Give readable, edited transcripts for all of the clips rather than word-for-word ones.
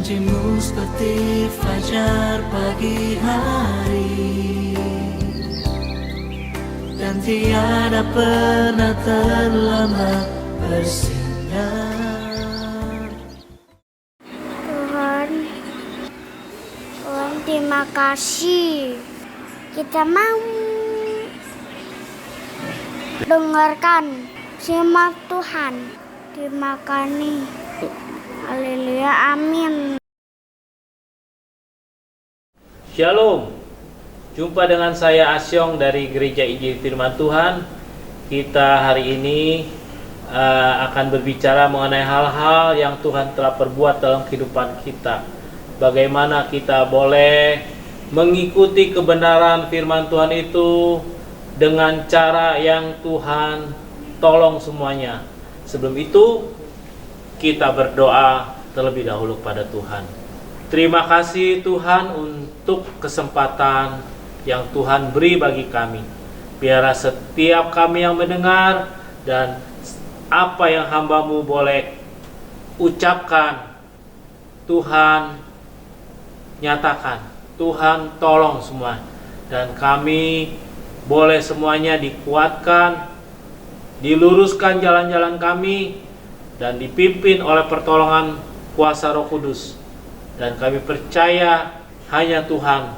Janjimu seperti fajar pagi hari, dan tiada pernah terlambat bersinar. Tuhan, terima kasih. Kita mau dengarkan firman Tuhan. Terima kasih. Haleluya, amin. Shalom. Jumpa dengan saya Asyong dari Gereja Injil Firman Tuhan. Kita hari ini akan berbicara mengenai hal-hal yang Tuhan telah perbuat dalam kehidupan kita. Bagaimana kita boleh mengikuti kebenaran firman Tuhan itu dengan cara yang Tuhan tolong semuanya. Sebelum itu, kita berdoa terlebih dahulu pada Tuhan. Terima kasih Tuhan untuk kesempatan yang Tuhan beri bagi kami. Biarlah setiap kami yang mendengar dan apa yang hamba-Mu boleh ucapkan, Tuhan nyatakan, Tuhan tolong semua. Dan kami boleh semuanya dikuatkan, diluruskan jalan-jalan kami, dan dipimpin oleh pertolongan kuasa Roh Kudus. Dan kami percaya hanya Tuhan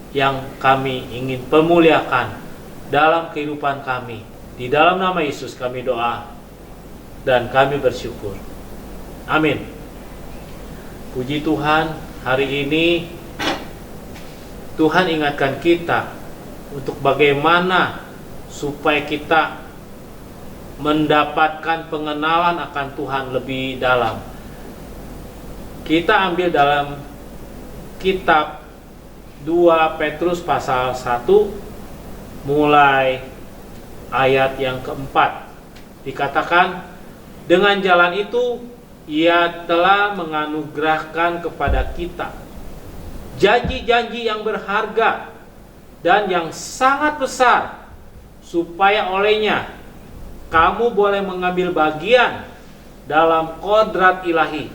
yang kami ingin pemuliakan dalam kehidupan kami. Di dalam nama Yesus kami doa dan kami bersyukur. Amin. Puji Tuhan, hari ini Tuhan ingatkan kita untuk bagaimana supaya kita mendapatkan pengenalan akan Tuhan lebih dalam. Kita ambil dalam kitab 2 Petrus pasal 1 mulai ayat yang keempat. Dikatakan, dengan jalan itu Ia telah menganugerahkan kepada kita janji-janji yang berharga dan yang sangat besar, supaya olehnya kamu boleh mengambil bagian dalam kodrat ilahi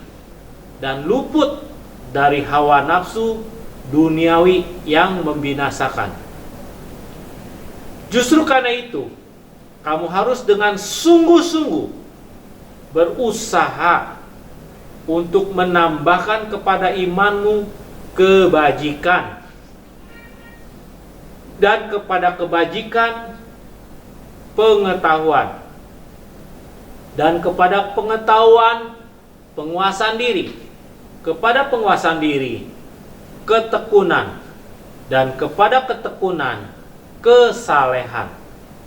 dan luput dari hawa nafsu duniawi yang membinasakan. Justru karena itu, kamu harus dengan sungguh-sungguh berusaha untuk menambahkan kepada imanmu kebajikan, dan kepada kebajikan pengetahuan, dan kepada pengetahuan penguasaan diri, kepada penguasaan diri ketekunan, dan kepada ketekunan kesalehan,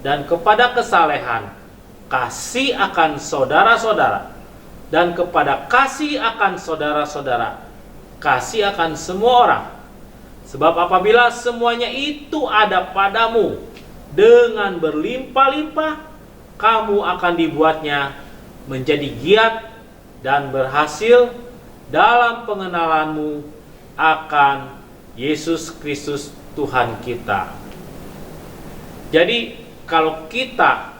dan kepada kesalehan kasih akan saudara-saudara, dan kepada kasih akan saudara-saudara kasih akan semua orang. Sebab apabila semuanya itu ada padamu dengan berlimpah-limpah, kamu akan dibuatnya menjadi giat dan berhasil dalam pengenalanmu akan Yesus Kristus Tuhan kita. Jadi kalau kita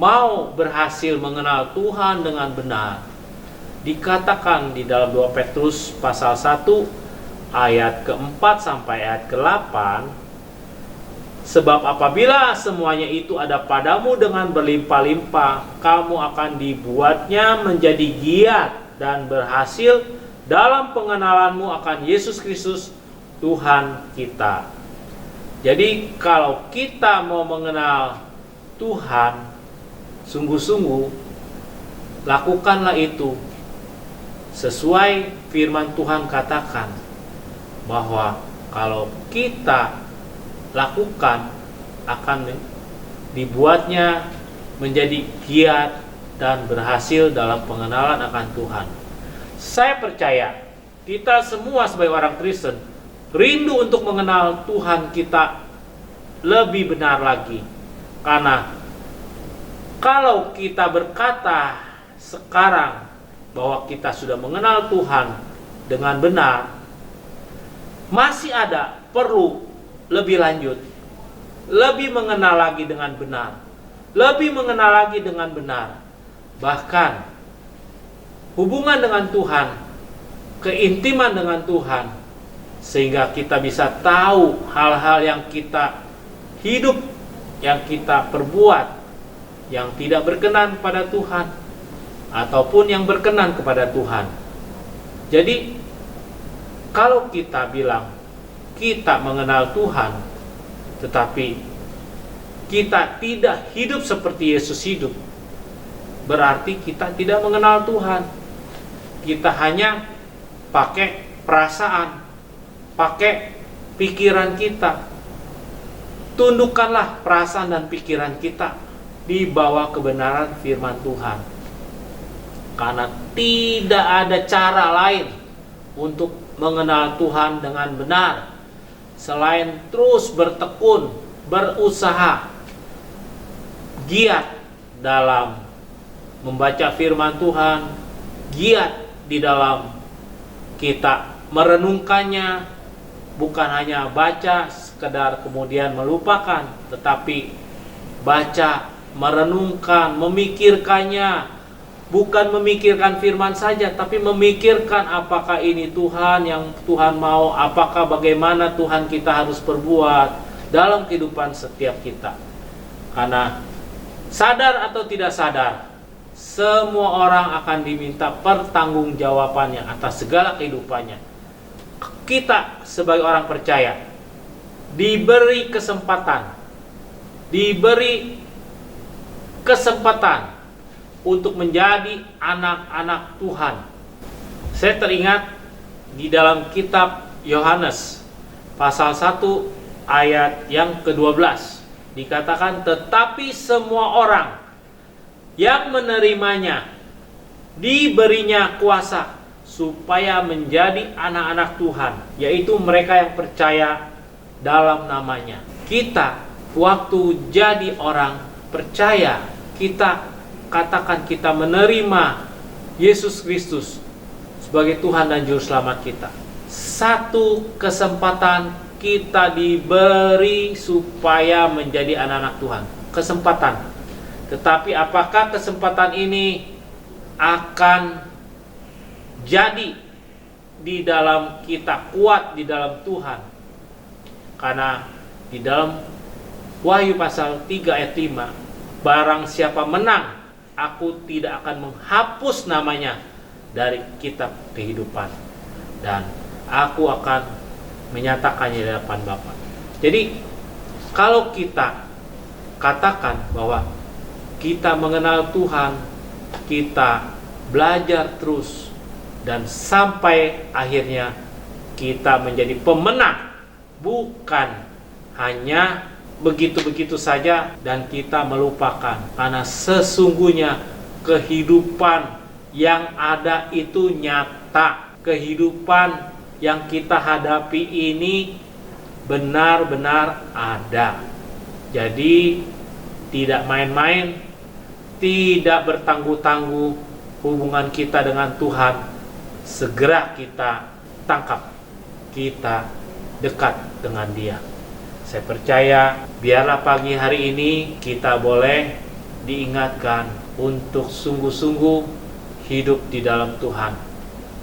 mau berhasil mengenal Tuhan dengan benar, dikatakan di dalam 2 Petrus pasal 1 ayat keempat sampai ayat ke-8, sebab apabila semuanya itu ada padamu dengan berlimpah-limpah, kamu akan dibuatnya menjadi giat dan berhasil dalam pengenalanmu akan Yesus Kristus Tuhan kita. Jadi kalau kita mau mengenal Tuhan sungguh-sungguh, lakukanlah itu sesuai firman Tuhan katakan, bahwa kalau kita lakukan akan dibuatnya menjadi giat dan berhasil dalam pengenalan akan Tuhan. Saya percaya kita semua sebagai orang Kristen rindu untuk mengenal Tuhan kita lebih benar lagi. Karena kalau kita berkata sekarang bahwa kita sudah mengenal Tuhan dengan benar, masih ada perlu lebih lanjut, lebih mengenal lagi dengan benar, lebih mengenal lagi dengan benar. Bahkan hubungan dengan Tuhan keintiman dengan Tuhan, sehingga kita bisa tahu hal-hal yang kita hidup, yang kita perbuat, yang tidak berkenan kepada Tuhan, ataupun yang berkenan kepada Tuhan. Jadi, kalau kita bilang kita mengenal Tuhan, tetapi kita tidak hidup seperti Yesus hidup, berarti kita tidak mengenal Tuhan. Kita hanya pakai perasaan, pakai pikiran kita. Tundukkanlah perasaan dan pikiran kita di bawah kebenaran firman Tuhan. Karena tidak ada cara lain untuk mengenal Tuhan dengan benar selain terus bertekun, berusaha, giat dalam membaca firman Tuhan, giat di dalam kita merenungkannya, bukan hanya baca sekedar kemudian melupakan, tetapi baca, merenungkan, memikirkannya, bukan memikirkan firman saja, tapi memikirkan apakah ini Tuhan yang Tuhan mau, apakah bagaimana Tuhan kita harus perbuat dalam kehidupan setiap kita. Karena sadar atau tidak sadar, semua orang akan diminta pertanggungjawabannya atas segala kehidupannya. Kita sebagai orang percaya diberi kesempatan untuk menjadi anak-anak Tuhan. Saya teringat di dalam kitab Yohanes pasal 1 ayat yang ke-12 dikatakan, tetapi semua orang yang menerimanya diberinya kuasa supaya menjadi anak-anak Tuhan, yaitu mereka yang percaya dalam namanya. Kita waktu jadi orang percaya, kita katakan kita menerima Yesus Kristus sebagai Tuhan dan Juru Selamat kita. Satu kesempatan kita diberi supaya menjadi anak-anak Tuhan. Kesempatan. Tetapi apakah kesempatan ini akan jadi di dalam kita kuat di dalam Tuhan? Karena di dalam Wahyu pasal 3 ayat 5, barang siapa menang, aku tidak akan menghapus namanya dari kitab kehidupan, dan aku akan menyatakannya di hadapan Bapa. Jadi kalau kita katakan bahwa kita mengenal Tuhan, kita belajar terus, dan sampai akhirnya kita menjadi pemenang, bukan hanya begitu-begitu saja dan kita melupakan. Karena sesungguhnya kehidupan yang ada itu nyata. Kehidupan yang kita hadapi ini benar-benar ada. Jadi tidak main-main, tidak bertangguh-tangguh hubungan kita dengan Tuhan. Segera kita tangkap, kita dekat dengan Dia. Saya percaya biarlah pagi hari ini kita boleh diingatkan untuk sungguh-sungguh hidup di dalam Tuhan.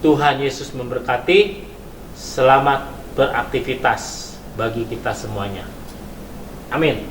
Tuhan Yesus memberkati. Selamat beraktivitas bagi kita semuanya. Amin.